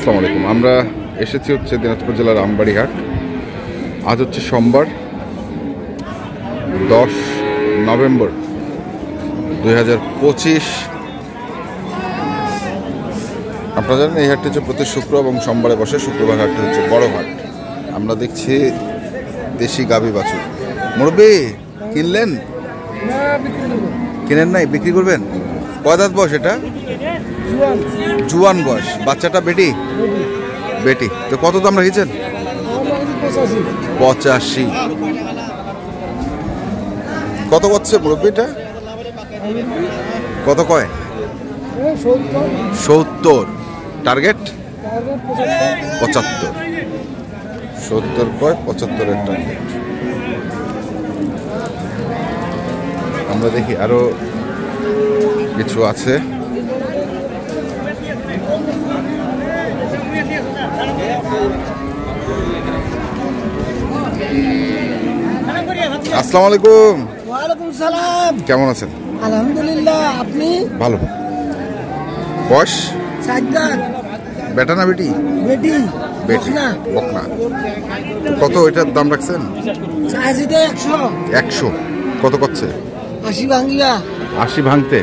আসসালামু আলাইকুম। আমরা এসেছি হচ্ছে দিনাজপুর জেলার আমবাড়ি হাট। আজ হচ্ছে সোমবার 10 নভেম্বর 2025। আপনারা জানেন এই হাটটি হচ্ছে প্রতি শুক্র এবং সোমবারে বসে। শুক্রবার হাটটি হচ্ছে বড় হাট। আমরা দেখছি দেশি গাভী বাছুর। মুরব্বি কিনলেন? কিনেন নাই, বিক্রি করবেন? কয় দাঁত বয়স এটা? জুয়ান বয়স। বাচ্চাটা বেটি? বেটি। তো কত দাম রেখেছেন? 85। কত করছে মুরব্বিটা? কত কয়? 70। টার্গেট 75। 70 কয়, 75-এর টার্গেট। আমরা দেখি আরো কিছু আছে। আসসালামু আলাইকুম। ওয়ালাইকুম সালাম। কেমন আছেন? আলহামদুলিল্লাহ। আপনি? ভালো। বয়স? 4 দাঁত। বেটা না বেটি? বেটি। বেটি। বকনা। কত এটার দাম রাখছেন? চাইছিতে 100। 100। কত করছে? 80 ভাঙ্গিয়া। 80 ভাঙতে?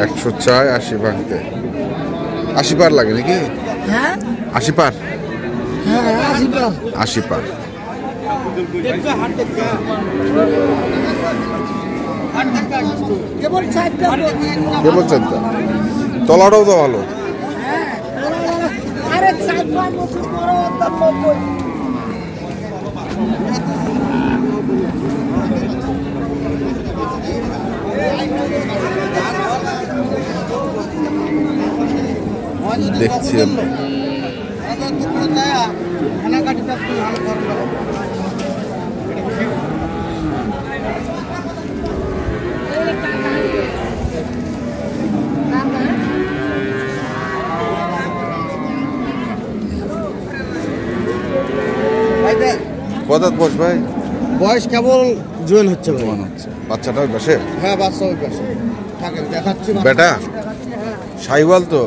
100 চায়, 80 ভাঙতে। 80 পার লাগে নাকি? হ্যাঁ 80 পার? হ্যাঁ 80 পার। 80 পার। কেবল 4 দাঁত। কেবল 4 দাঁত। তলাটাও তো ভালো। আরে 4-5 বছর পরে দাম 90। দেখছি কত বয়স ভাই? বয়স কেবল জয়েন হচ্ছে। বাচ্চাটা ওই পাশে? হ্যাঁ বাচ্চা ওই পাশে। থাকেন দেখাচ্ছি। বেটা সাইওয়াল তো?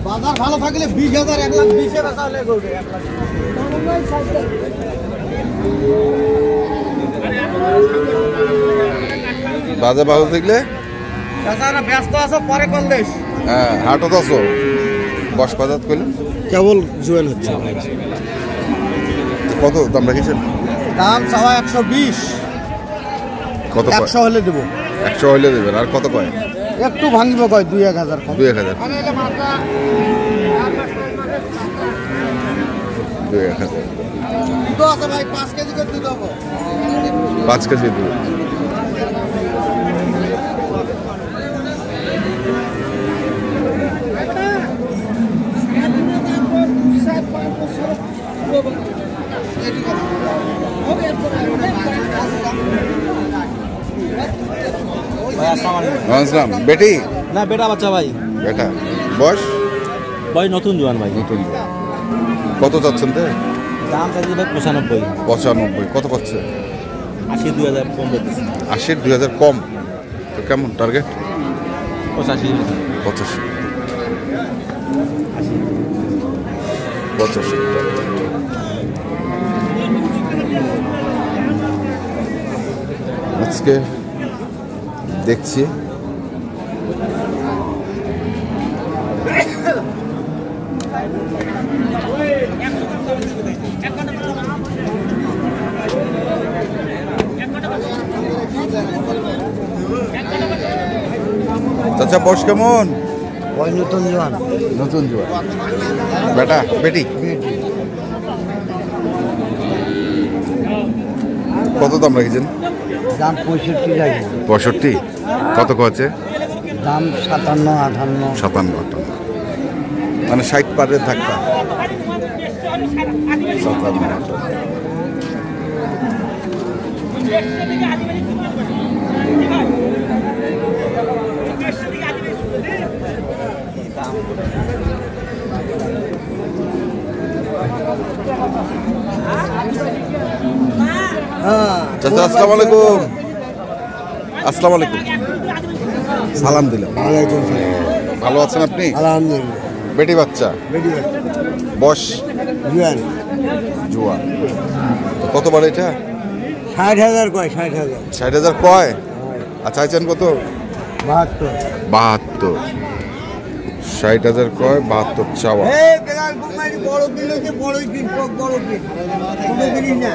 বাজার ভালো থাকলে 20,000 1,20,000 বেচা হলে করবে। 1 লাখ। বাজার ভালো থাকলে চাচারা ব্যস্ত আছো, পরে করলেস। হ্যাঁ হাটত আছো। বয়স কত দাঁত কইলেন? কেবল জয়েন হচ্ছে। কত দাম রেখেছেন? দাম চাওয়া 120। কত? 100 হলে দেবো। 100 হইলে দেবেন। আর কত কয়? একটু ভাঙিব কয় 2-1,000 কম। 2-1,000। 2-1,000 দুধ আছে ভাই, 5 কেজি করে দুধ দেবো। 5 কেজি দুধ। বেটি না বেটা বাচ্চা ভাই। বেটা। বয়স? বয়স নতুন জোয়ান ভাই। নতুন। কত যাচ্ছেন? তো দাম চাইছে ভাই 95। 95। কত করছে? 80 2,000 কম দিতেছে। 80 2,000 কম। তো কেমন টার্গেট? 85। 85। 85 আজকে দেখছি চাচা বয়স কেমন? ওই নতুন জোয়ান। নতুন জোয়ান। বেটা বেটি? কত দাম রেখেছেন? দাম 65 লাগে। 65। কত কছে? দাম 57 58। 57 মানে 60 পারের ধাক্কা। 57। চাচা আসসালামু আলাইকুম। আসসালামু আলাইকুম। সালাম দিলাম। ওয়ালাইকুম সালাম। ভালো আছেন আপনি? আলহামদুলিল্লাহ। বেটি বাচ্চা, বেটি বাচ্চা। বয়স জুয়ান। জুয়ান। তো কত বারে এটা? 60,000 কয়, 60,000। 60,000 কয়। আর চাইছেন কত? 72। 72। 60,000 কয়, 72 চাওয়া। বড় কিলো যে বড় কিন, বড় কিন। ছোট কিনিস না।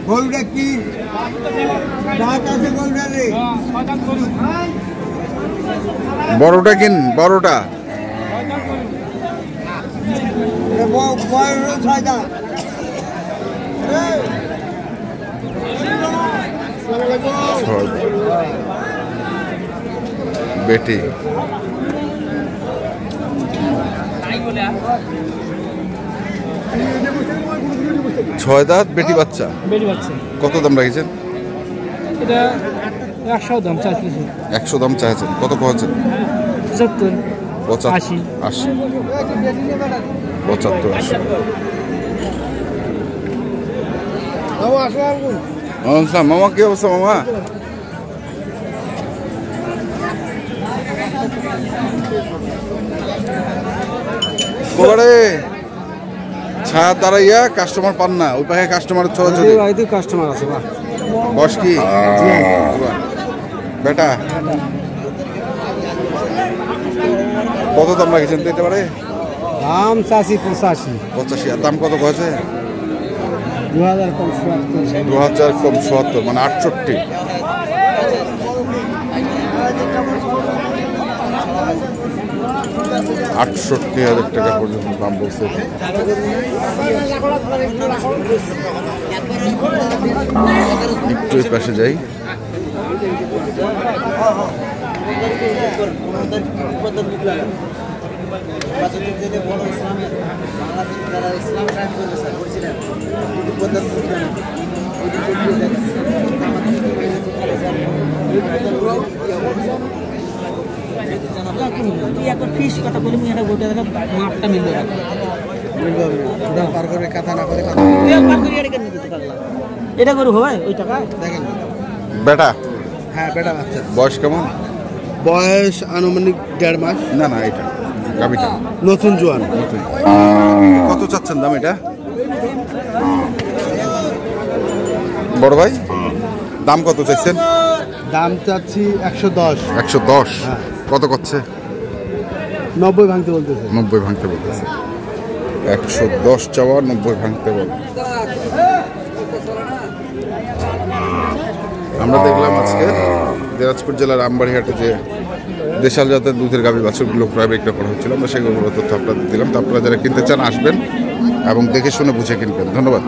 গরুটা কিন। দাঁত আছে গরুটা রে। বড়টা কিন, বড়টা। বয়স 6 দাঁত। বেটি। ছয় দাঁত বেটি বাচ্চা। বেটি বাচ্চা কত দাম রাখছেন? এটা 100 দাম চাইতেছি। 100 দাম চাইছেন, কত কছেন? 75 80 80 75 80। মামা কি অবস্থা মামা? কোবারে ছায়া দাঁড়াইয়া কাস্টমার পান না, ওই পাশে কাস্টমারের ছোড়াছড়ি। কাস্টমার আছে বা বস কি বেটা? কত দাম রাখছেন তো এটা বারে? দাম চাষি 85। 85। আর দাম কত কয়েছে? 2000 কম 77। 2000 কম 77, মানে 68। টাকা পর্যন্ত দাম বলছে। একটু এই পাশে যাই। এটা গরু হয় ওই টাকা দেখেন। বেটা। হ্যাঁ, বেটা বাচ্চা। বয়স কেমন? বয়স আনুমানিক 1.5 মাস। না না, এটা গাবিটা নতুন জোয়ান। নতুন। কত চাচ্ছেন দাম এটা? বড় ভাই দাম কত চাইছেন? দাম চাচ্ছি 110। 110। কত করছে? 90 ভাঙতে বলতেছে। 90 ভাঙতে বলতেছে। 110 চাওয়া, 90 ভাঙতে বল। আমরা দেখলাম আজকে দিনাজপুর জেলার আমবাড়িহাটে যে দেশাল জাতের দুধের গাভী বাছুরগুলো ক্রয় বিক্রয় করা হচ্ছিল, আমরা সেগুলোর তথ্য আপনাদের দিলাম। তো আপনারা যারা কিনতে চান আসবেন এবং দেখে শুনে বুঝে কিনবেন। ধন্যবাদ।